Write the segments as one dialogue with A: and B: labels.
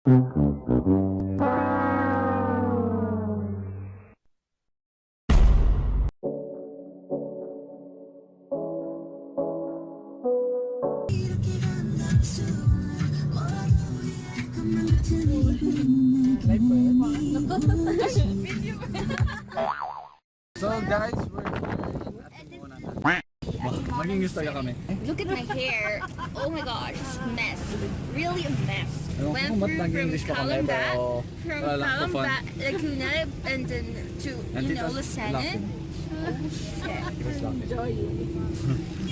A: So guys, we're here in Maging taga kami.
B: Look at my hair. Oh my gosh, it's a mess. Really a mess.
A: Ewan ko
B: Went
A: kung ba't
B: through
A: nag-English pa kami, pero
B: from
A: wala lang for fun.
B: Calamba, Laguna, and then to, Lucena.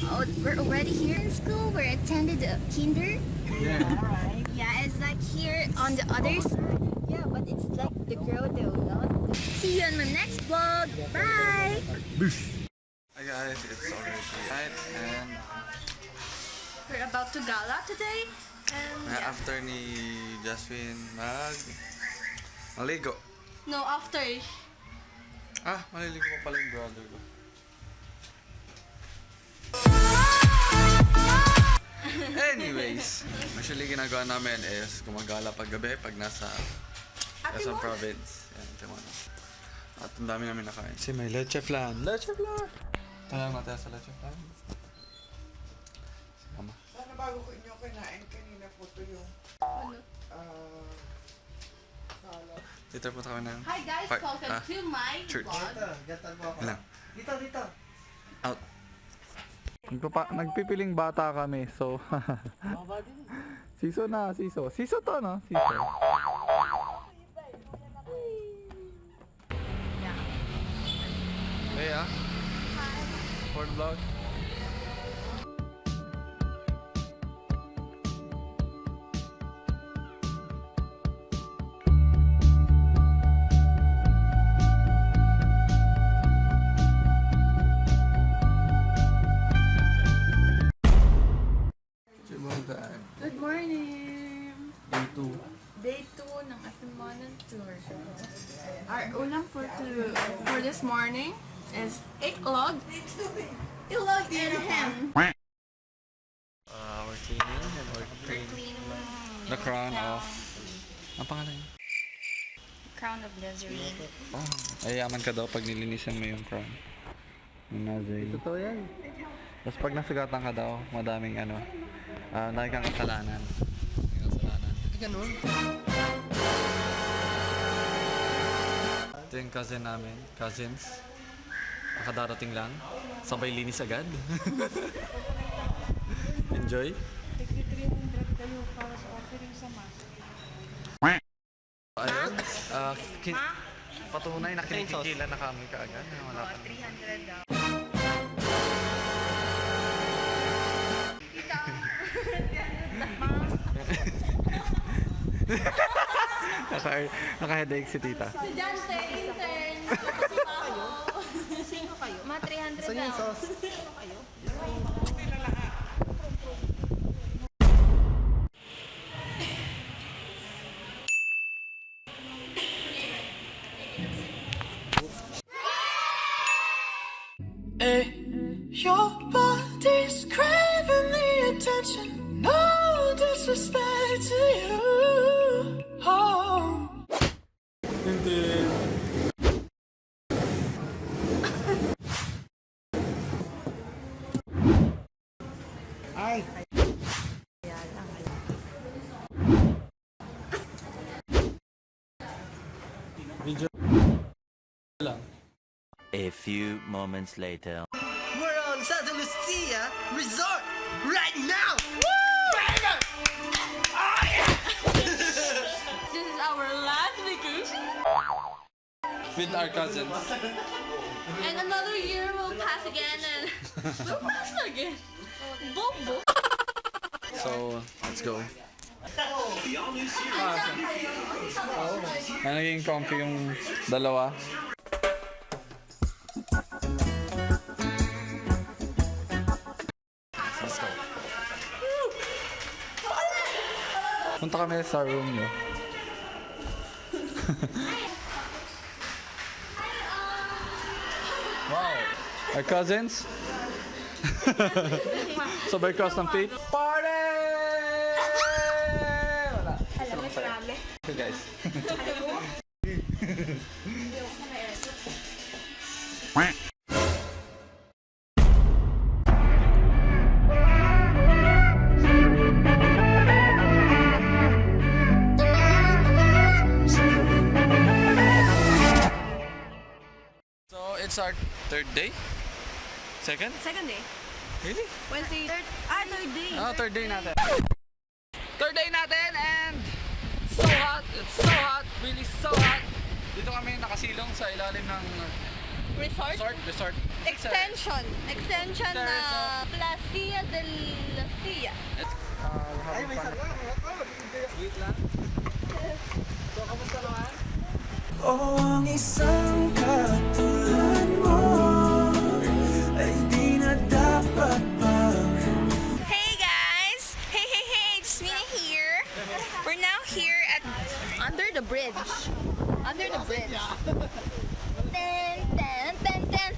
B: Oh, we're already here in school. We're attended kinder.
A: Yeah.
B: Yeah, it's like here on the other side. Yeah, but it's like the girl though, not. See you on my next vlog. Bye.
A: Hi guys, it's already night and
B: We're about to gala today, and
A: after ni Jasmine maligo.
B: no after.
A: Maliligo pa pala yung brother ko. Anyways, usually ginagawa namin is gumagala pag gabi pag nasa Quezon Province. Yan, Timona. At ang dami namin nakain. Kasi may leche flan. Leche flan! Talang natin sa leche flan. Sama.
C: Sana bago ko inyo kinain kanina po ito yung salad.
A: Dito po kami ng
B: Hi guys, welcome to my
A: church.
B: vlog.
C: Gatan mo ako.
A: Ilang?
C: Dito.
A: Out. Nagpipiling bata kami, so Siso na, siso. Siso to, no? Siso. Hey, for the vlog.
B: Good morning!
A: Day 2.
B: Day 2 ng Atimanan Tour. Our ulam for this morning is iklog. Iklog and ham.
A: We're cleaning and we're cleaning the crown of... Ang pangalan niya?
B: Crown of Nazarene.
A: Ay, yaman ka daw pag nilinisan mo yung crown. Yung Nazarene. Totoo yan. Tapos pag nasugatan ka daw, madaming laki kang kasalanan.
C: Ganun.
A: Ito yung cousin namin. Cousins. Nakadarating lang. Sabay linis agad. Enjoy. Ayun. Patunay na kinikikila na kami kaagad. Wala pa.
B: 300 daw.
A: Naka-headache si tita.
B: Estudyante, intern. Sino kayo? Mga 300
C: Saan yung
B: daw.
C: sauce?
D: Your body's craving the attention. No disrespect to you. Oh.
C: Ay!
A: Video lang.
E: A few moments later.
C: We're on Santa Lucia Resort right now!
B: This is our last vacation.
A: With our cousins.
B: And another year will pass again and will pass again. Bobo.
A: So, let's go. Naging comfy yung dalawa. Let's go. Punta kami sa room nyo. Wow! Our cousins? Sabay cross ng feet. Party! Wala. masaya. Okay guys. So it's our third day? Second?
B: Second day.
A: Really?
B: Wednesday. Third day.
A: Oh, third day natin. Third day natin and so hot. It's so hot. Really so hot. Dito kami nakasilong sa ilalim ng resort.
B: Extension
A: There is
B: na Placia del Silla.
A: Ay, may isa. Wait lang. So, kamusta naman?
D: Oh, ang isang katulad mo ay di na dapat pang
B: Hey guys! Hey, it's Mina here. We're now here at under the bridge. Under the bridge. Ten.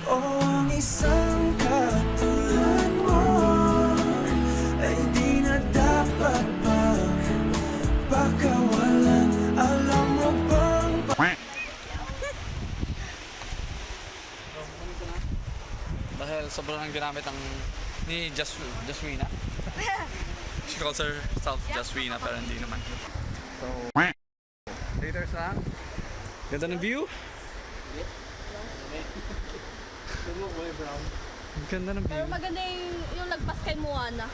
D: Oh, ang isang katulad mo ay di na dapat pang pakawalan. Alam mo bang
A: Dahil sobrang ang ginamit ang ni Jaswina. She calls herself Jaswina pero hindi naman. So, later lang. Ganda ng view. Ang ganda ng view.
B: Maganda yung lagpas kay Moana.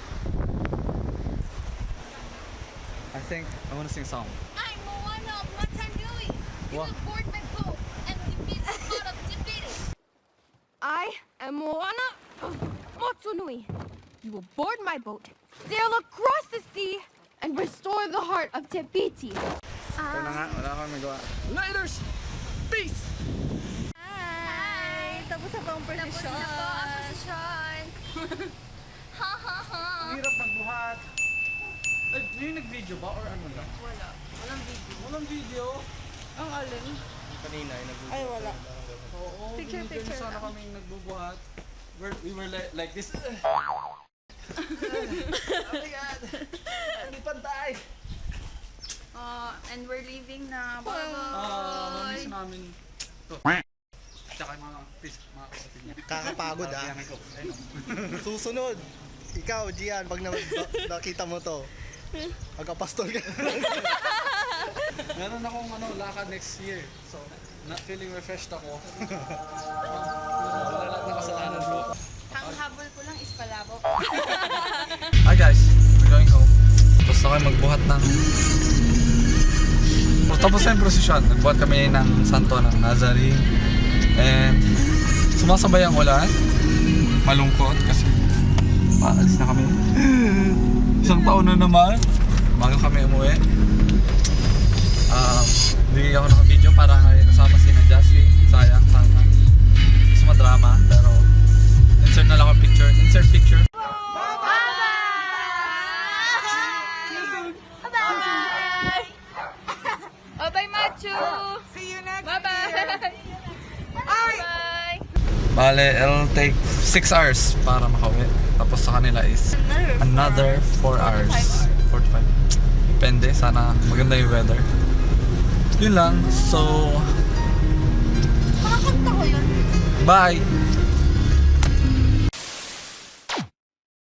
A: I think I want to sing a song.
B: I'm Moana of Matanui. You
A: What?
B: will board my boat and defeat the god of Tibiri. I am Moana of Motunui. You will board my boat, sail across the sea, and restore the heart of Tibiti.
A: Ito na nga, wala kami gawa. Laters! Peace!
B: Hi! Tapos na po ang posisyon. Ha ha ha!
A: Hirap magbuhat. Yung nag-video ba or ano lang?
B: Wala. Walang video.
A: Walang video.
B: Ang alin?
A: Kanina yung nagbubuhat.
B: Ay, wala.
A: Oo,
B: Picture
A: sana
B: lang.
A: kaming nagbubuhat. We were like this. Oh my God! Hindi pantay!
B: And we're leaving na.
A: Mamiss namin. Ito. Tsaka yung mga kapatid niya.
C: Kakapagod ah.
A: Kaya ko.
C: Susunod. Ikaw, Gian, pag nakita mo to, magkapastol ka.
A: Meron akong lakad next year. So, not feeling refreshed ako. Wala lahat na kasalanan ko.
B: Ang habol ko lang is palabok.
A: Hi guys, we're going home. Tapos na kayo magbuhat ng... Tapos na yung prosesyon. Nagbuhat kami ng santo ng Nazarene. And sumasabay ang ulan. Malungkot kasi paalis na kami. Isang taon na naman. Bago kami umuwi. Hindi ako naka-video para kasama si Jasmine. Sayang, sana. Gusto madrama, pero insert na lang ang picture. Insert picture.
B: Bye-bye, Machu! See you next Bye-bye! Bye-bye!
A: Bale, it'll take 6 hours para makauwi. Tapos sa kanila is another 4 hours. 45. Depende, sana maganda yung weather. Yun lang, so...
B: Makakanta ko yun.
A: Bye!